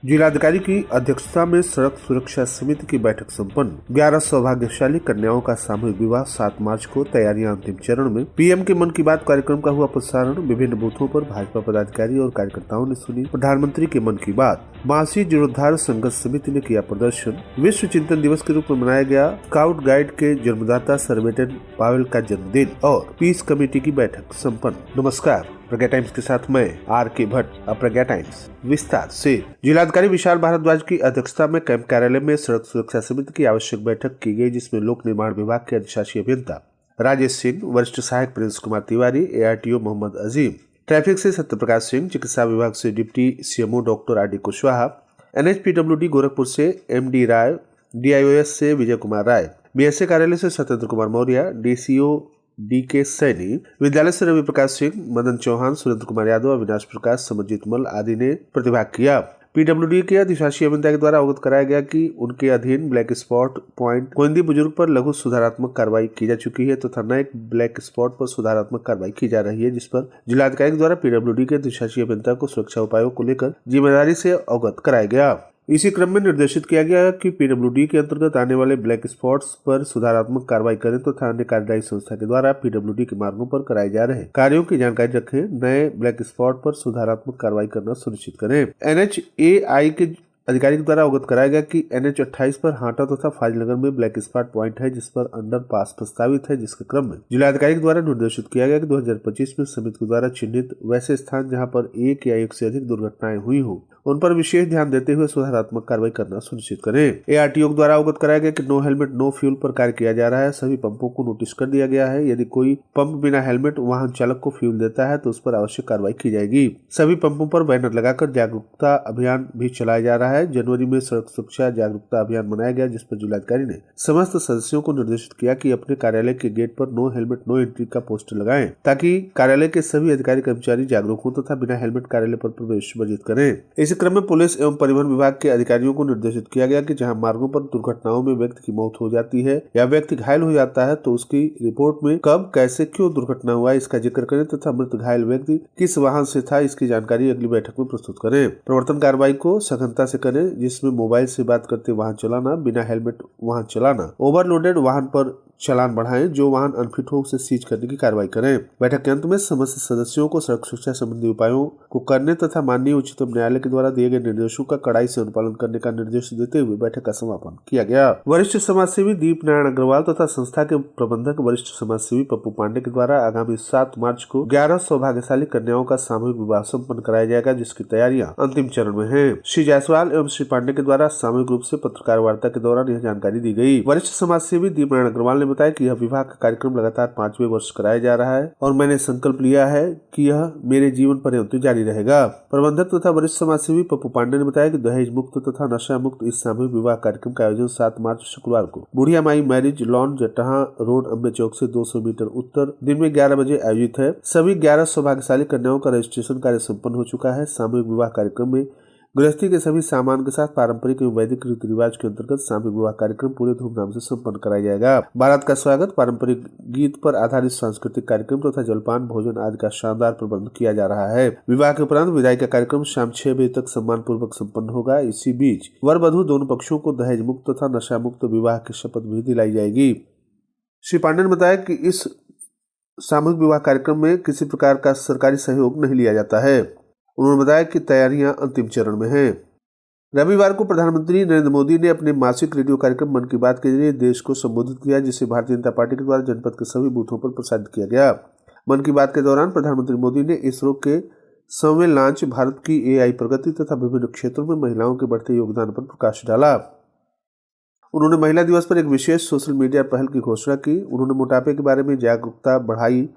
जिलाधिकारी की अध्यक्षता में सड़क सुरक्षा समिति की बैठक संपन्न। 11 सौभाग्यशाली कन्याओं का सामूहिक विवाह 7 मार्च को, तैयारियां अंतिम चरण में। पीएम के मन की बात कार्यक्रम का हुआ प्रसारण। विभिन्न बूथों पर भाजपा पदाधिकारी और कार्यकर्ताओं ने सुनी प्रधानमंत्री के मन की बात। मासी जीर्णोद्धार संघर्ष समिति ने किया प्रदर्शन। विश्व चिंतन दिवस के रूप में मनाया गया स्काउट गाइड के जन्मदाता सर्वेटेन पावेल का जन्मदिन। और पीस कमेटी की बैठक संपन्न। नमस्कार, प्रज्ञा टाइम्स के साथ मैं आर के भट्ट। अब प्रज्ञा टाइम्स विस्तार से। जिलाधिकारी विशाल भारद्वाज की अध्यक्षता में कैंप कार्यालय में सड़क सुरक्षा समिति की आवश्यक बैठक की गई, जिसमें लोक निर्माण विभाग के अधिशासी अभियंता राजेश सिंह, वरिष्ठ सहायक प्रिंस कुमार तिवारी, ARTO मोहम्मद अजीम, ट्रैफिक से सत्यप्रकाश सिंह, चिकित्सा विभाग से deputy CMO doctor RD Kushwaha, NHPWD Gorakhpur से MD राय, DIOS से विजय कुमार राय, BSA कार्यालय से सत्येंद्र कुमार मौर्य, DCO DK सैनी, विद्यालय से रवि प्रकाश सिंह, मदन चौहान, सुरेंद्र कुमार यादव, अविनाश प्रकाश, समरजीत मल आदि ने प्रतिभाग किया। PWD के अधिशासी अभियंता के द्वारा अवगत कराया गया कि उनके अधीन ब्लैक स्पॉट पॉइंट कोइंदी बुजुर्ग पर लघु सुधारात्मक कार्रवाई की जा चुकी है तथा नए ब्लैक स्पॉट पर सुधारात्मक कार्रवाई की जा रही है, जिस पर जिलाधिकारी के द्वारा PWD के अधिशासी अभियंता को सुरक्षा उपायों को लेकर जिम्मेदारी से अवगत कराया गया। इसी क्रम में निर्देशित किया गया कि PWD के अंतर्गत आने वाले ब्लैक स्पॉट्स पर सुधारात्मक कार्रवाई करें तथा अन्य कार्यदायी संस्था के द्वारा PWD के मार्गों पर कराए जा रहे कार्यों की जानकारी रखें। नए ब्लैक स्पॉट पर सुधारात्मक कार्रवाई करना सुनिश्चित करें। NHAI के अधिकारी के द्वारा अवगत कराया गया कि NH28 पर हाटा तथा फाजिलनगर में ब्लैक स्पॉट पॉइंट है, जिस पर अंडर पास प्रस्तावित है, जिसके क्रम में जिलाधिकारी के द्वारा निर्देशित किया गया कि 2025 में समिति के द्वारा चिन्हित वैसे स्थान जहां पर एक या एक से अधिक दुर्घटनाएं हुई हो, उन पर विशेष ध्यान देते हुए सुधारात्मक कार्रवाई करना सुनिश्चित करें। ARTO के द्वारा अवगत कराया गया कि नो हेलमेट नो फ्यूल पर कार्य किया जा रहा है। सभी पंपों को नोटिस कर दिया गया है। यदि कोई पंप बिना हेलमेट वाहन चालक को फ्यूल देता है तो उस पर आवश्यक कार्रवाई की जाएगी। सभी पंपों पर बैनर लगाकर जागरूकता अभियान भी चलाया जा रहा है। जनवरी में सड़क सुरक्षा जागरूकता अभियान मनाया गया, जिस पर जिलाधिकारी ने समस्त सदस्यों को निर्देशित किया कि अपने कार्यालय के गेट पर नो हेलमेट नो एंट्री का पोस्टर लगाएं, ताकि कार्यालय के सभी अधिकारी कर्मचारी जागरूक हों तथा बिना हेलमेट कार्यालय पर प्रवेश वर्जित करें। इसी क्रम में पुलिस एवं परिवहन विभाग के अधिकारियों को निर्देशित किया गया कि जहां मार्गों पर दुर्घटनाओं में व्यक्ति की मौत हो जाती है या व्यक्ति घायल हो जाता है तो उसकी रिपोर्ट में कब, कैसे, क्यों दुर्घटना हुआ इसका जिक्र करें तथा मृत घायल व्यक्ति किस वाहन से था, इसकी जानकारी अगली बैठक में प्रस्तुत करें। प्रवर्तन कार्रवाई को सघनता से करें, जिसमें मोबाइल से बात करते वाहन चलाना, बिना हेलमेट वाहन चलाना, ओवरलोडेड वाहन पर चालान बढ़ाएं, जो वाहन अनफिट हो उसे सीज करने की कार्रवाई करें। बैठक के अंत में समस्त सदस्यों को सड़क सुरक्षा संबंधी उपायों को करने तथा माननीय उच्चतम न्यायालय के द्वारा दिए गए निर्देशों का कड़ाई से अनुपालन करने का निर्देश देते हुए बैठक का समापन किया गया। वरिष्ठ समाजसेवी दीप नारायण अग्रवाल तथा संस्था के प्रबंधक वरिष्ठ समाजसेवी पप्पू पांडे के द्वारा आगामी 7 मार्च को 11 सौभाग्यशाली कन्याओं का सामूहिक विवाह संपन्न कराया जाएगा, जिसकी तैयारियां अंतिम चरण में है। श्री जायसवाल एवं श्री पांडे के द्वारा सामूहिक रूप से पत्रकार वार्ता के दौरान यह जानकारी दी गई। वरिष्ठ समाजसेवी दीप नारायण अग्रवाल ने बताया कि यह विवाह का कार्यक्रम लगातार 5वें वर्ष कराया जा रहा है और मैंने संकल्प लिया है कि यह मेरे जीवन पर्यंत जारी रहेगा। प्रबंधक तथा वरिष्ठ समाजसेवी पप्पू पांडे ने बताया कि दहेज मुक्त तथा नशा मुक्त इस सामूहिक विवाह कार्यक्रम का आयोजन 7 मार्च शुक्रवार को Budhiya Mai marriage lawn, Jataha road, Ambe Chowk से 200 मीटर उत्तर, दिन में 11 बजे आयोजित है। सभी 11 सौभाग्यशाली कन्याओं का रजिस्ट्रेशन कार्य संपन्न हो चुका है। सामूहिक विवाह कार्यक्रम में गृहस्थी के सभी सामान के साथ पारंपरिक एवं वैदिक रीति रिवाज के अंतर्गत सामूहिक विवाह कार्यक्रम पूरे धूमधाम से संपन्न कराया जाएगा। बारात का स्वागत, पारंपरिक गीत पर आधारित सांस्कृतिक कार्यक्रम तथा जलपान भोजन आदि का शानदार प्रबंध किया जा रहा है। विवाह के उपरांत विदाई का कार्यक्रम शाम 6 बजे तक सम्मान पूर्वक संपन्न होगा। इसी बीच वर वधू दोनों पक्षों को दहेज मुक्त तथा नशा मुक्त विवाह की शपथ भी दिलाई जाएगी। श्री पांडे ने बताया कि इस सामूहिक विवाह कार्यक्रम में किसी प्रकार का सरकारी सहयोग नहीं लिया जाता है। उन्होंने बताया कि तैयारियां अंतिम चरण में हैं। रविवार को प्रधानमंत्री नरेंद्र मोदी ने अपने मासिक रेडियो कार्यक्रम मन की बात के जरिए देश को संबोधित किया, जिसे भारतीय जनता पार्टी के द्वारा जनपद के सभी बूथों पर प्रसारित किया गया। मन की बात के दौरान प्रधानमंत्री मोदी ने इसरो के 100वें लॉन्च, भारत की AI प्रगति तथा विभिन्न क्षेत्रों में महिलाओं के बढ़ते योगदान पर प्रकाश डाला। उन्होंने महिला दिवस पर एक विशेष सोशल मीडिया पहल की घोषणा की। उन्होंने मोटापे के बारे में जागरूकता बढ़ाई,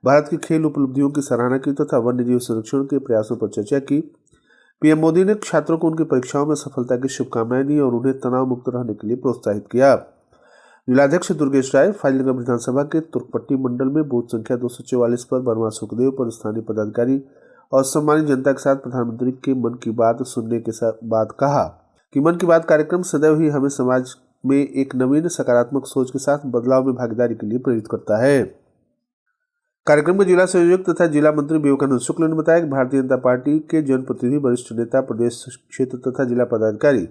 भारत की खेल उपलब्धियों की सराहना की तथा वन्य जीव संरक्षण के प्रयासों पर चर्चा की। पीएम मोदी ने छात्रों को उनकी परीक्षाओं में सफलता की शुभकामनाएं दी और उन्हें तनाव मुक्त रहने के लिए प्रोत्साहित किया। जिलाध्यक्ष दुर्गेश राय फाजिलनगर विधानसभा के तुर्कपट्टी मंडल में बूथ संख्या 244 पर बर्मा सुखदेव पर स्थानीय पदाधिकारी और सम्मानित जनता के साथ प्रधानमंत्री के मन की बात सुनने के बाद कहा कि मन की बात कार्यक्रम सदैव ही हमें समाज में एक नवीन सकारात्मक सोच के साथ बदलाव में भागीदारी के लिए प्रेरित करता है। कार्यक्रम में जिला संयोजक तथा जिला मंत्री विवेकानंद शुक्ल ने बताया कि भारतीय जनता पार्टी के जनप्रतिनिधि, वरिष्ठ नेता, प्रदेश क्षेत्र तथा जिला पदाधिकारी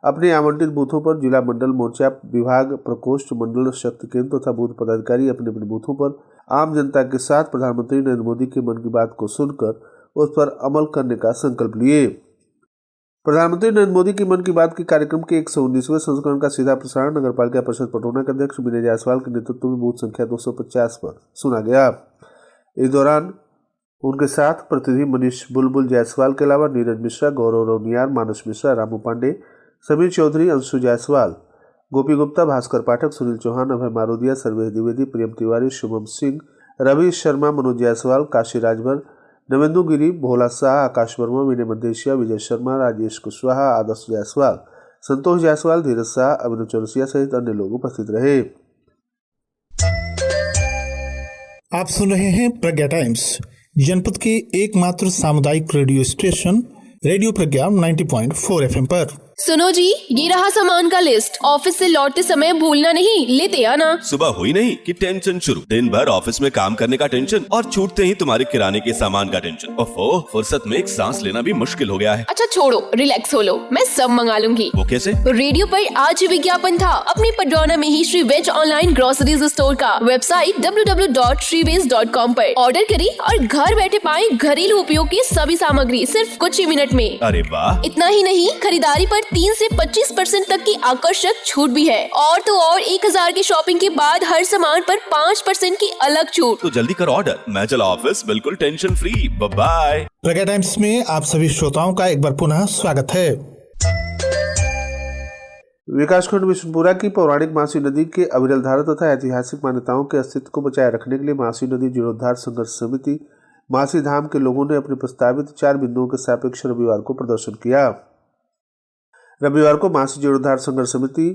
अपने आवंटित बूथों पर जिला मंडल मोर्चा, विभाग, प्रकोष्ठ, मंडल शक्ति केंद्र तथा बूथ पदाधिकारी अपने अपने बूथों पर आम जनता के साथ प्रधानमंत्री नरेंद्र मोदी के मन की बात को सुनकर उस पर अमल करने का संकल्प लिए। प्रधानमंत्री नरेंद्र मोदी की मन की बात के कार्यक्रम के 119वें संस्करण का सीधा प्रसारण नगरपालिका परिषद पटौना के अध्यक्ष विनय जायसवाल के नेतृत्व में बूथ संख्या 250 पर सुना गया। इस दौरान उनके साथ प्रतिनिधि मनीष बुलबुल जायसवाल के अलावा नीरज मिश्रा, गौरव रौनियार, मानस मिश्रा, रामू पांडे, समीर चौधरी, अंशु जायसवाल, गोपी गुप्ता, भास्कर पाठक, सुनील चौहान, अभय मारोदिया, सर्वेश द्विवेदी, प्रियम तिवारी, शुभम सिंह, रवि शर्मा, मनोज जायसवाल, काशी राजभर, नवेंदु गिरी, भोला शाह, आकाश वर्मा, विनय मदेशिया, विजय शर्मा, राजेश कुशवाहा, आदर्श जायसवाल, संतोष जायसवाल, धीरज शाह, अभिनव चौरसिया सहित अन्य लोग उपस्थित रहे। आप सुन रहे हैं प्रज्ञा टाइम्स, जनपद के एकमात्र सामुदायिक रेडियो स्टेशन रेडियो प्रज्ञा 90.4 FM पर। सुनो जी, ये रहा सामान का लिस्ट। ऑफिस से लौटते समय भूलना नहीं, लेते आना। सुबह हुई नहीं कि टेंशन शुरू। दिन भर ऑफिस में काम करने का टेंशन और छूटते ही तुम्हारे किराने के सामान का टेंशन। ओफो, फुर्सत में एक सांस लेना भी मुश्किल हो गया है। अच्छा छोड़ो, रिलैक्स हो लो, मैं सब मंगा लूंगी। वो कैसे? रेडियो पर आज ही विज्ञापन था अपने पटौना में ही Shri veg online groceries store का। वेबसाइट www.shriveg.com पर ऑर्डर करें और घर बैठे पाए घरेलू उपयोग की सभी सामग्री सिर्फ कुछ ही मिनट में। अरे वाह! इतना ही नहीं, खरीदारी पर 3 से 25% तक की आकर्षक छूट भी है। और तो और 1000 की शॉपिंग के बाद हर सामान पर 5% की अलग छूट। तो जल्दी कर ऑर्डर। मैं चला ऑफिस बिल्कुल टेंशन फ्री। बाय। प्रज्ञा टाइम्स में आप सभी श्रोताओं का एक बार पुनः स्वागत है। विकासखंड विष्णुपुरा की पौराणिक मासी नदी के अविरल धारा तथा ऐतिहासिक मान्यताओं के अस्तित्व को बचाए रखने के लिए मासी नदी जीर्णोद्धार संघर्ष समिति मासी धाम के लोगों ने अपने प्रस्तावित 4 बिंदुओं के सापेक्ष रविवार को प्रदर्शन किया। रविवार को मासी जीर्णोद्धार संघर्ष समिति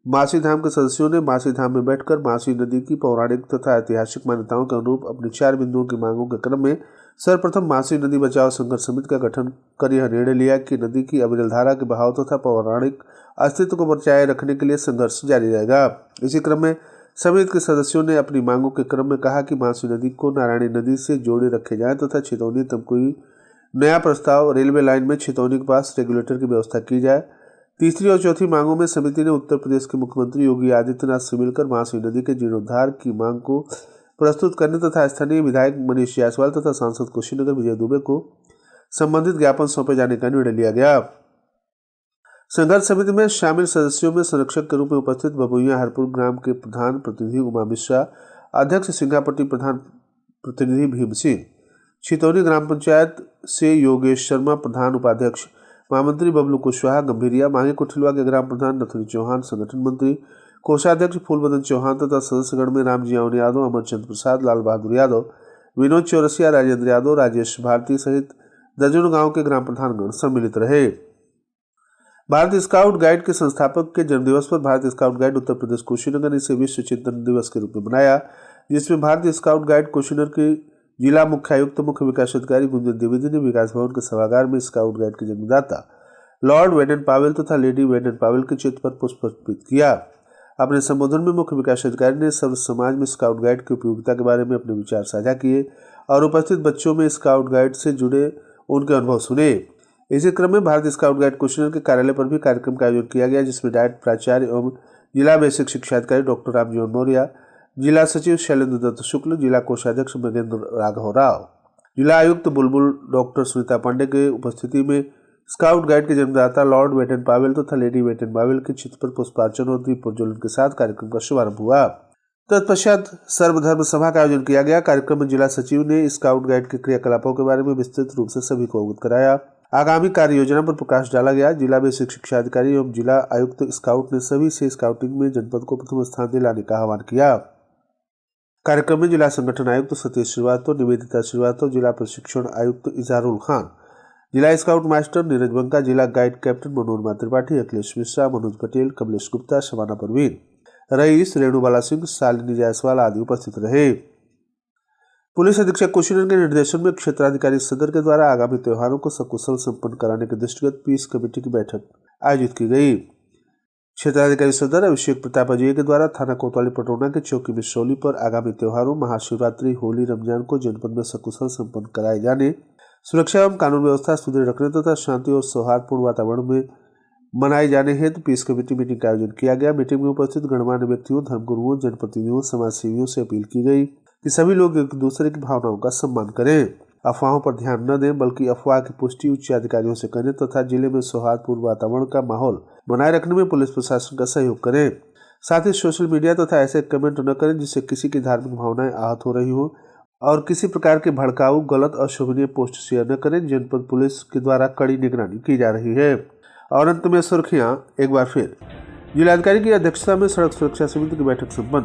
मासी धाम के सदस्यों ने मासी धाम में बैठकर मासी नदी की पौराणिक तथा ऐतिहासिक मान्यताओं के अनुरूप अपनी 4 बिंदुओं की मांगों के क्रम में सर्वप्रथम मासी नदी बचाओ संघर्ष समिति का गठन कर यह निर्णय लिया कि नदी की अविरल धारा के बहाव तथा पौराणिक अस्तित्व को बचाए रखने के लिए संघर्ष जारी रहेगा। इसी क्रम में समिति के सदस्यों ने अपनी मांगों के क्रम में कहा कि मासी नदी को नारायणी नदी से जोड़े रखे जाए तथा छितौनी तमकुई नया प्रस्ताव रेलवे लाइन में छितौनी के पास रेगुलेटर की व्यवस्था की जाए। तीसरी और चौथी मांगों में समिति ने उत्तर प्रदेश के मुख्यमंत्री योगी आदित्यनाथ से मिलकर मासी नदी के जीर्णोद्धार की मांग को प्रस्तुत करने तथा स्थानीय विधायक मनीष जायसवाल तथा सांसद कुशीनगर विजय दुबे को संबंधित ज्ञापन सौंपे जाने का निर्णय लिया गया। संघर्ष समिति में शामिल सदस्यों में संरक्षक के रूप में उपस्थित बबुइया हरपुर ग्राम के प्रधान प्रतिनिधि उमा मिश्रा, अध्यक्ष सिंगापट्टी प्रधान प्रतिनिधि भीम सिंह, छितौनी ग्राम पंचायत से योगेश शर्मा प्रधान उपाध्यक्ष, महामंत्री बबलू कुशवाहा गंभीरिया, माही कुठिलवा के ग्राम प्रधान नथुनी चौहान, संगठन मंत्री कोषाध्यक्ष फूलबदन चौहान तथा सदस्यगण में रामजी यावन यादव, अमरचंद प्रसाद, लाल बहादुर यादव, विनोद चौरसिया, राजेंद्र यादव, राजेश भारती सहित दर्जनों गांव के ग्राम प्रधानगण सम्मिलित रहे। भारतीय स्काउट गाइड के संस्थापक के जन्मदिवस पर भारतीय स्काउट गाइड उत्तर प्रदेश कुशीनगर ने इसे विश्व चिंतन दिवस के रूप में मनाया, जिसमें भारतीय स्काउट गाइड कुशीनगर के जिला मुख्य आयुक्त मुख्य विकास अधिकारी गुंजन द्विवेदी ने विकास भवन के सभागार में स्काउट गाइड के जन्मदाता लॉर्ड वेडन पावेल तथा लेडी वेडन पावेल के चित्र पर पुष्प अर्पित किया। अपने संबोधन में मुख्य विकास अधिकारी ने सर्व समाज में स्काउट गाइड की उपयोगिता के बारे में अपने विचार साझा किए और उपस्थित बच्चों में स्काउट गाइड से जुड़े उनके अनुभव सुने। इसी क्रम में भारतीय स्काउट गाइड कुशीनगर के कार्यालय पर भी कार्यक्रम का आयोजन किया गया, जिसमें डायट प्राचार्य एवं जिला बेसिक शिक्षा अधिकारी डॉक्टर रामजीवन मौर्य, जिला सचिव शैलेंद्र दत्त शुक्ल, जिला कोषाध्यक्ष महेंद्र राघव राव, जिला आयुक्त बुलबुल डॉक्टर सुनीता पांडे के उपस्थिति में स्काउट गाइड के जन्मदाता लॉर्ड वेटन पावेल तथा लेडी वेटन पावेल के चित्र पर पुष्पार्चन और दीप प्रज्वलन के साथ कार्यक्रम का शुभारंभ हुआ। तत्पश्चात सर्वधर्म सभा का आयोजन किया गया। कार्यक्रम में जिला सचिव ने स्काउट गाइड के क्रियाकलापों के बारे में विस्तृत रूप से सभी को अवगत कराया। आगामी कार्य योजना पर प्रकाश डाला गया। जिला बेसिक शिक्षा अधिकारी एवं जिला आयुक्त स्काउट ने सभी से स्काउटिंग में जनपद को प्रथम स्थान दिलाने का आह्वान किया। कार्यक्रम में जिला संगठन आयुक्त सतीश श्रीवास्तव, निवेदिता श्रीवास्तव, जिला प्रशिक्षण आयुक्त इजारुल खान, जिला स्काउट मास्टर नीरज बंका, जिला guide captain Manorama Tripathi, Akhilesh Mishra, Manoj Patel, Kamlesh Gupta, Shabana Parveen, rice, Renubala Singh, Shalini Jaiswal आदि उपस्थित रहे। पुलिस अधीक्षक कुशीनगर के निर्देशन में क्षेत्राधिकारी सदर के द्वारा आगामी त्योहारों को सकुशल संपन्न कराने के दृष्टिगत पीस कमेटी की बैठक आयोजित की गई। क्षेत्राधिकारी सदर अभिषेक प्रताप अजय के द्वारा थाना कोतवाली पटौना के चौकी बिशौली पर आगामी त्योहारों महाशिवरात्रि, होली, रमजान को जनपद में सकुशल संपन्न कराए जाने, सुरक्षा एवं कानून व्यवस्था सुदृढ़ रखने तथा शांति और सौहार्दपूर्ण वातावरण में मनाए जाने हेतु पीस कमेटी मीटिंग का आयोजन किया गया। मीटिंग में उपस्थित गणमान्य व्यक्तियों, धर्मगुरुओं, जनप्रतिनिधियों, समाजसेवियों से अपील की गई कि सभी लोग एक दूसरे की भावनाओं का सम्मान करें, अफवाहों पर ध्यान न दें, बल्कि अफवाह की पुष्टि उच्च अधिकारियों से करें तथा जिले में सौहार्दपूर्ण वातावरण का माहौल बनाए रखने में पुलिस प्रशासन का सहयोग करें। साथ ही सोशल मीडिया तथा ऐसे कमेंट न करें जिससे किसी की धार्मिक भावनाएं आहत हो रही हो और किसी प्रकार के भड़काऊ, गलत, अशोभनीय पोस्ट शेयर न करें। जनपद पुलिस के द्वारा कड़ी निगरानी की जा रही है। और अंत में सुर्खियां एक बार फिर। जिलाधिकारी की अध्यक्षता में सड़क सुरक्षा समिति की बैठक संपन्न।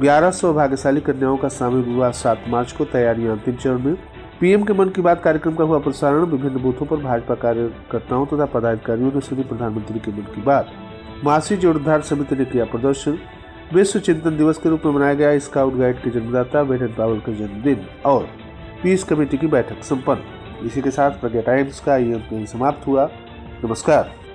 1100 भाग्यशाली कन्याओं का सामूहिक विवाह 7 मार्च को, तैयारियां अंतिम चरण में। पीएम के मन की बात कार्यक्रम का हुआ प्रसारण। विभिन्न बूथों पर भाजपा कार्यकर्ताओं तथा पदाधिकारियों ने सुनी प्रधानमंत्री के मन की बात। महासी जीर्णोद्धार समिति ने किया प्रदर्शन। विश्व चिंतन दिवस के रूप में मनाया गया स्काउट गाइड के जन्मदाता वेडन पावल का जन्मदिन। और पीस कमेटी की बैठक संपन्न। इसी के साथ प्रज्ञा टाइम्स का ये अंक समाप्त हुआ। नमस्कार।